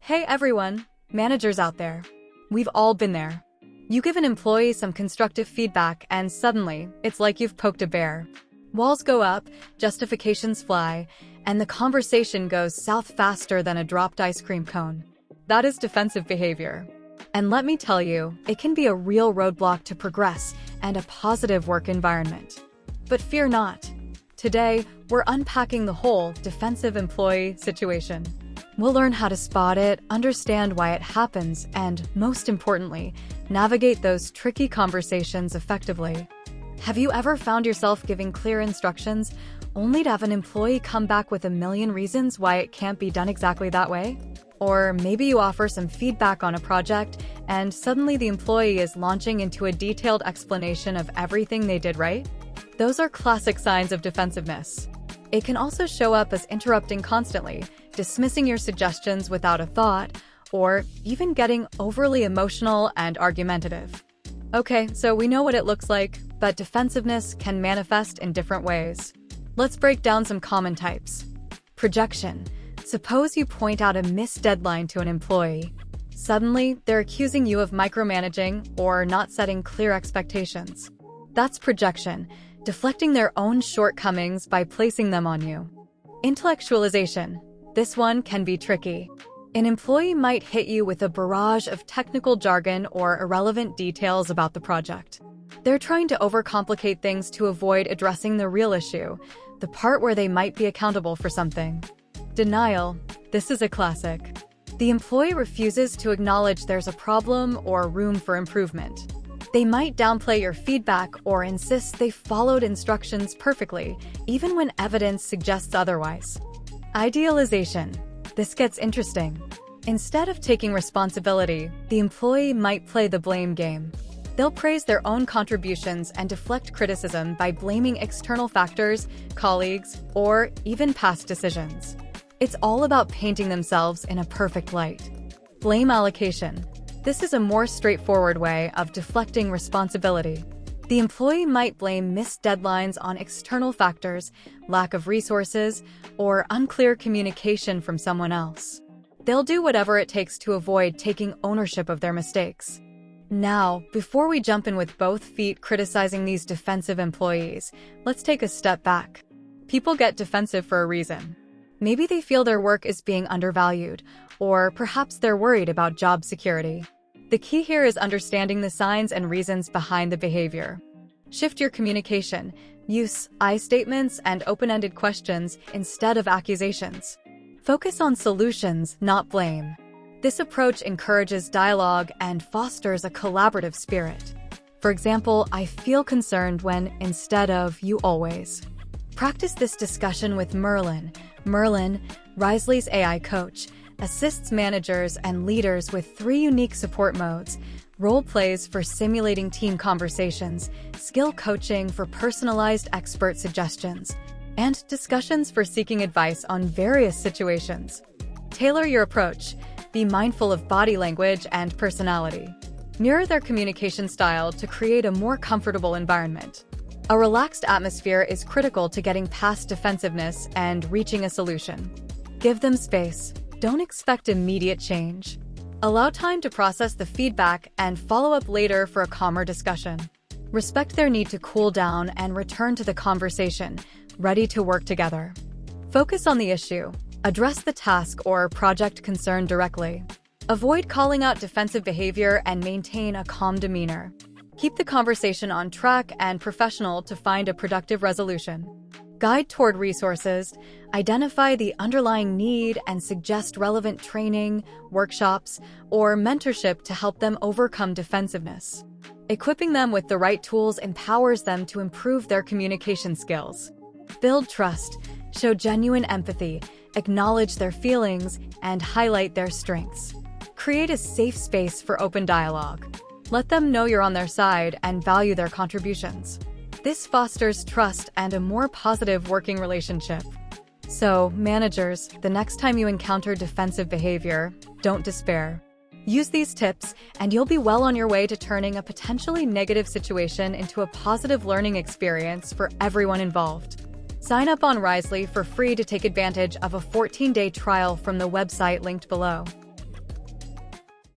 Hey everyone, managers out there. We've all been there. You give an employee some constructive feedback and suddenly, it's like you've poked a bear. Walls go up, justifications fly, and the conversation goes south faster than a dropped ice cream cone. That is defensive behavior. And let me tell you, it can be a real roadblock to progress and a positive work environment. But fear not. Today, we're unpacking the whole defensive employee situation. We'll learn how to spot it, understand why it happens, and, most importantly, navigate those tricky conversations effectively. Have you ever found yourself giving clear instructions, only to have an employee come back with a million reasons why it can't be done exactly that way? Or maybe you offer some feedback on a project, and suddenly the employee is launching into a detailed explanation of everything they did right? Those are classic signs of defensiveness. It can also show up as interrupting constantly, dismissing your suggestions without a thought, or even getting overly emotional and argumentative. Okay, so we know what it looks like, but defensiveness can manifest in different ways. Let's break down some common types. Projection. Suppose you point out a missed deadline to an employee. Suddenly, they're accusing you of micromanaging or not setting clear expectations. That's projection, deflecting their own shortcomings by placing them on you. Intellectualization. This one can be tricky. An employee might hit you with a barrage of technical jargon or irrelevant details about the project. They're trying to overcomplicate things to avoid addressing the real issue, the part where they might be accountable for something. Denial. This is a classic. The employee refuses to acknowledge there's a problem or room for improvement. They might downplay your feedback or insist they followed instructions perfectly, even when evidence suggests otherwise. Idealization. This gets interesting. Instead of taking responsibility, the employee might play the blame game. They'll praise their own contributions and deflect criticism by blaming external factors, colleagues, or even past decisions. It's all about painting themselves in a perfect light. Blame allocation. This is a more straightforward way of deflecting responsibility. The employee might blame missed deadlines on external factors, lack of resources, or unclear communication from someone else. They'll do whatever it takes to avoid taking ownership of their mistakes. Now, before we jump in with both feet criticizing these defensive employees, let's take a step back. People get defensive for a reason. Maybe they feel their work is being undervalued, or perhaps they're worried about job security. The key here is understanding the signs and reasons behind the behavior. Shift your communication. Use I statements and open-ended questions instead of accusations. Focus on solutions, not blame. This approach encourages dialogue and fosters a collaborative spirit. For example, I feel concerned when, instead of you always. Practice this discussion with Merlin. Merlin, Risely's AI coach, assists managers and leaders with 3 unique support modes: role plays for simulating team conversations, skill coaching for personalized expert suggestions, and discussions for seeking advice on various situations. Tailor your approach. Be mindful of body language and personality. Mirror their communication style to create a more comfortable environment. A relaxed atmosphere is critical to getting past defensiveness and reaching a solution. Give them space. Don't expect immediate change. Allow time to process the feedback and follow up later for a calmer discussion. Respect their need to cool down and return to the conversation, ready to work together. Focus on the issue. Address the task or project concern directly. Avoid calling out defensive behavior and maintain a calm demeanor. Keep the conversation on track and professional to find a productive resolution. Guide toward resources, identify the underlying need and suggest relevant training, workshops, or mentorship to help them overcome defensiveness. Equipping them with the right tools empowers them to improve their communication skills. Build trust, show genuine empathy, acknowledge their feelings, and highlight their strengths. Create a safe space for open dialogue. Let them know you're on their side and value their contributions. This fosters trust and a more positive working relationship. So, managers, the next time you encounter defensive behavior, don't despair. Use these tips, and you'll be well on your way to turning a potentially negative situation into a positive learning experience for everyone involved. Sign up on Risely for free to take advantage of a 14-day trial from the website linked below.